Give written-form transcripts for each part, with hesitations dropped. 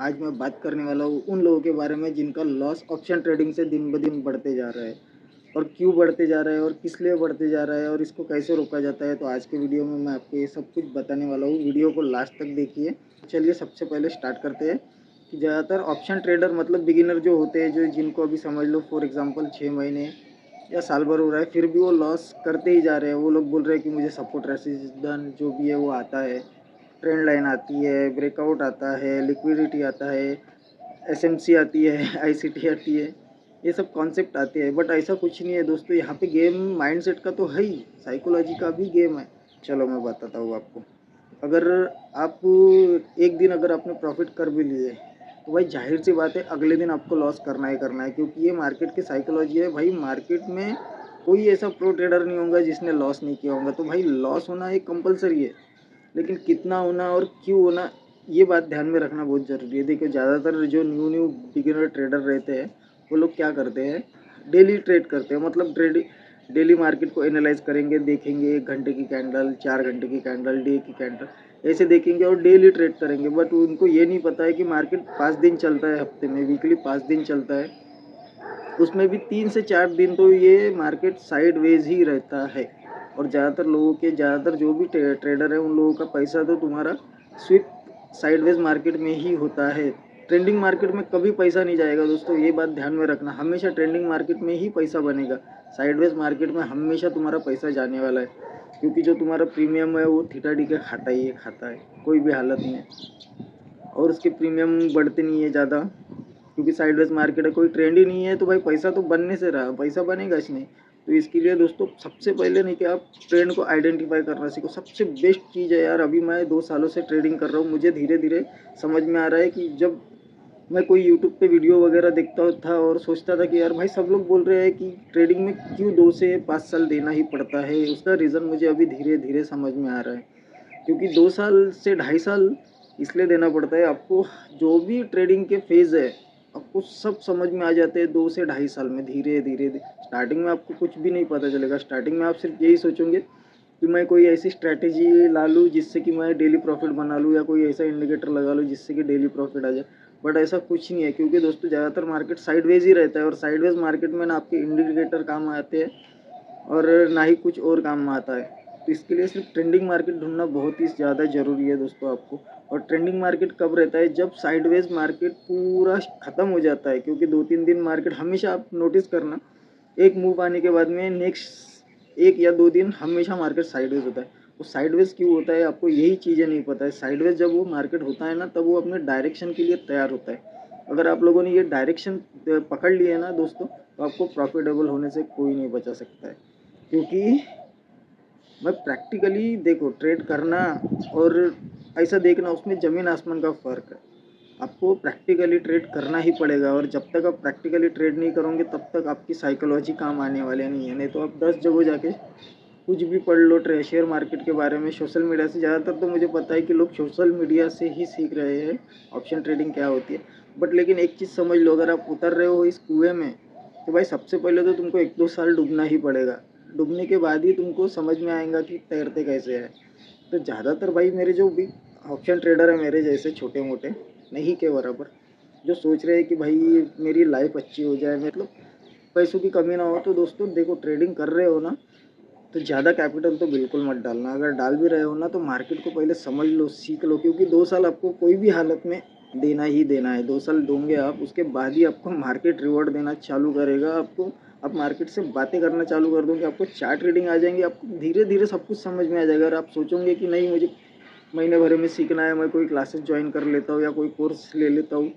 आज मैं बात करने वाला हूँ उन लोगों के बारे में जिनका लॉस ऑप्शन ट्रेडिंग से दिन ब दिन बढ़ते जा रहा है, और क्यों बढ़ते जा रहा है और किस लिए बढ़ते जा रहा है और इसको कैसे रोका जाता है। तो आज के वीडियो में मैं आपको ये सब कुछ बताने वाला हूँ। वीडियो को लास्ट तक देखिए। चलिए सबसे पहले स्टार्ट करते हैं कि ज़्यादातर ऑप्शन ट्रेडर मतलब बिगिनर जो होते हैं, जो जिनको अभी समझ लो फॉर एग्जांपल 6 महीने या साल भर हो रहा है, फिर भी वो लॉस करते ही जा रहे हैं। वो लोग बोल रहे हैं कि मुझे सपोर्ट रेसिस्टेंस जो भी है वो आता है, ट्रेंड लाइन आती है, ब्रेकआउट आता है, लिक्विडिटी आता है, एसएमसी आती है, आईसीटी आती है, ये सब कॉन्सेप्ट आते हैं। बट ऐसा कुछ नहीं है दोस्तों, यहाँ पे गेम माइंडसेट का तो है ही, साइकोलॉजी का भी गेम है। चलो मैं बताता हूँ आपको। अगर आप एक दिन अगर आपने प्रॉफिट कर भी लिए तो भाई जाहिर सी बात है अगले दिन आपको लॉस करना ही करना है, क्योंकि ये मार्केट की साइकोलॉजी है। भाई मार्केट में कोई ऐसा प्रो ट्रेडर नहीं होगा जिसने लॉस नहीं किया होगा। तो भाई लॉस होना एक कंपलसरी है, लेकिन कितना होना और क्यों होना ये बात ध्यान में रखना बहुत ज़रूरी है। देखिए ज़्यादातर जो न्यू बिगिनर ट्रेडर रहते हैं वो लोग क्या करते हैं, डेली ट्रेड करते हैं। मतलब डेली मार्केट को एनालाइज करेंगे, देखेंगे 1 घंटे की कैंडल, 4 घंटे की कैंडल, डे की कैंडल, ऐसे देखेंगे और डेली ट्रेड करेंगे। बट उनको ये नहीं पता है कि मार्केट 5 दिन चलता है, हफ्ते में वीकली 5 दिन चलता है, उसमें भी 3 से 4 दिन तो ये मार्केट साइडवेज ही रहता है। और ज़्यादातर जो भी ट्रेडर है उन लोगों का पैसा तो तुम्हारा स्विप साइडवेज मार्केट में ही होता है। ट्रेंडिंग मार्केट में कभी पैसा नहीं जाएगा दोस्तों, ये बात ध्यान में रखना। हमेशा ट्रेंडिंग मार्केट में ही पैसा बनेगा, साइडवेज मार्केट में हमेशा तुम्हारा पैसा जाने वाला है, क्योंकि जो तुम्हारा प्रीमियम है वो थीटा डी के खाता है कोई भी हालत में, और उसके प्रीमियम बढ़ते नहीं है ज़्यादा, क्योंकि साइडवेज मार्केट है, कोई ट्रेंड ही नहीं है। तो भाई पैसा तो बनने से रहा, पैसा बनेगा इसमें। तो इसके लिए दोस्तों सबसे पहले नहीं कि आप ट्रेंड को आइडेंटिफाई करना सीखो। सबसे बेस्ट चीज़ है यार, अभी मैं 2 सालों से ट्रेडिंग कर रहा हूँ, मुझे धीरे धीरे समझ में आ रहा है कि जब मैं कोई यूट्यूब पे वीडियो वगैरह देखता था और सोचता था कि यार भाई सब लोग बोल रहे हैं कि ट्रेडिंग में क्यों 2 से 5 साल देना ही पड़ता है, उसका रीज़न मुझे अभी धीरे धीरे समझ में आ रहा है। क्योंकि 2 साल से 2.5 साल इसलिए देना पड़ता है आपको। जो भी ट्रेडिंग के फेज़ है आपको सब समझ में आ जाते हैं 2 से 2.5 साल में, धीरे धीरे। स्टार्टिंग में आपको कुछ भी नहीं पता चलेगा। स्टार्टिंग में आप सिर्फ यही सोचोगे कि मैं कोई ऐसी स्ट्रैटेजी ला लूँ जिससे कि मैं डेली प्रॉफिट बना लूँ, या कोई ऐसा इंडिकेटर लगा लूँ जिससे कि डेली प्रॉफिट आ जाए। बट ऐसा कुछ नहीं है, क्योंकि दोस्तों ज़्यादातर मार्केट साइडवेज ही रहता है, और साइडवेज मार्केट में ना आपके इंडिकेटर काम आते हैं और ना ही कुछ और काम में आता है। तो इसके लिए सिर्फ ट्रेंडिंग मार्केट ढूंढना बहुत ही ज़्यादा ज़रूरी है दोस्तों आपको। और ट्रेंडिंग मार्केट कब रहता है, जब साइडवेज मार्केट पूरा ख़त्म हो जाता है। क्योंकि 2-3 दिन मार्केट हमेशा, आप नोटिस करना, एक मूव आने के बाद में नेक्स्ट 1 या 2 दिन हमेशा मार्केट साइडवेज होता है। वो साइडवेज क्यों होता है आपको यही चीज़ें नहीं पता है। साइडवेज जब वो मार्केट होता है ना, तब वो अपने डायरेक्शन के लिए तैयार होता है। अगर आप लोगों ने ये डायरेक्शन पकड़ लिए ना दोस्तों, तो आपको प्रॉफिटेबल होने से कोई नहीं बचा सकता है। क्योंकि मैं प्रैक्टिकली देखो, ट्रेड करना और ऐसा देखना, उसमें ज़मीन आसमान का फ़र्क है। आपको प्रैक्टिकली ट्रेड करना ही पड़ेगा, और जब तक आप प्रैक्टिकली ट्रेड नहीं करोगे तब तक आपकी साइकोलॉजी काम आने वाले नहीं है। नहीं तो आप 10 जगह जाके कुछ भी पढ़ लो शेयर मार्केट के बारे में, सोशल मीडिया से। ज़्यादातर तो मुझे पता है कि लोग सोशल मीडिया से ही सीख रहे हैं ऑप्शन ट्रेडिंग क्या होती है। बट लेकिन एक चीज़ समझ लो, अगर आप उतर रहे हो इस कुएँ में, तो भाई सबसे पहले तो तुमको 1-2 साल डूबना ही पड़ेगा। डूबने के बाद ही तुमको समझ में आएगा कि तैरते कैसे हैं। तो ज़्यादातर भाई मेरे जो भी ऑप्शन ट्रेडर है, मेरे जैसे छोटे मोटे, नहीं के बराबर, जो सोच रहे हैं कि भाई मेरी लाइफ अच्छी हो जाए, मतलब पैसों की कमी ना हो, तो दोस्तों देखो, ट्रेडिंग कर रहे हो ना, तो ज़्यादा कैपिटल तो बिल्कुल मत डालना। अगर डाल भी रहे हो ना, तो मार्केट को पहले समझ लो, सीख लो। क्योंकि 2 साल आपको कोई भी हालत में देना ही देना है। 2 साल दोगे आप, उसके बाद ही आपको मार्केट रिवॉर्ड देना चालू करेगा। आपको आप मार्केट से बातें करना चालू कर दोगे, आपको चार्ट रीडिंग आ जाएंगी, आपको धीरे धीरे सब कुछ समझ में आ जाएगा। और आप सोचोगे कि नहीं, मुझे महीने भर में सीखना है, मैं कोई क्लासेस ज्वाइन कर लेता हूँ या कोई कोर्स ले लेता हूँ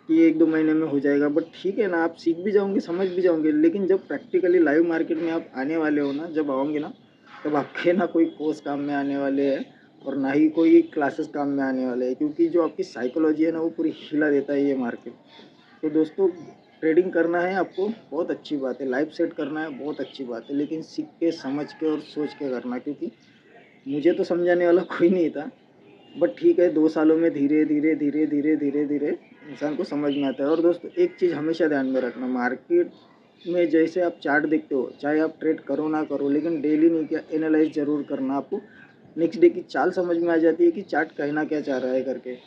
कि 1-2 महीने में हो जाएगा। बट ठीक है ना, आप सीख भी जाओगे, समझ भी जाओगे। लेकिन जब प्रैक्टिकली लाइव मार्केट में आप आने वाले हो ना, जब आओगे ना, तब आपके ना कोई कोर्स काम में आने वाले हैं, और ना ही कोई क्लासेस काम में आने वाले हैं। क्योंकि जो आपकी साइकोलॉजी है ना, वो पूरी हिला देता है ये मार्केट। तो दोस्तों, ट्रेडिंग करना है आपको, बहुत अच्छी बात है। लाइफ सेट करना है, बहुत अच्छी बात है। लेकिन सीख के, समझ के और सोच के करना। क्योंकि मुझे तो समझाने वाला कोई नहीं था। बट ठीक है, 2 सालों में धीरे धीरे धीरे धीरे धीरे धीरे इंसान को समझ में आता है। और दोस्तों एक चीज़ हमेशा ध्यान में रखना, मार्केट में जैसे आप चार्ट देखते हो, चाहे आप ट्रेड करो ना करो, लेकिन डेली नहीं क्या, एनालाइज ज़रूर करना। आपको नेक्स्ट डे की चाल समझ में आ जाती है कि चार्ट कहना क्या चाह रहा है करके।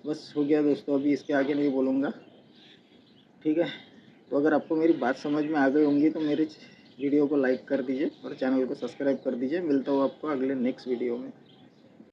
बस हो गया दोस्तों, अभी इसके आगे नहीं बोलूँगा, ठीक है। तो अगर आपको मेरी बात समझ में आ गई होंगी तो मेरे वीडियो को लाइक कर दीजिए और चैनल को सब्सक्राइब कर दीजिए। मिलता हूँ आपको अगले नेक्स्ट वीडियो में।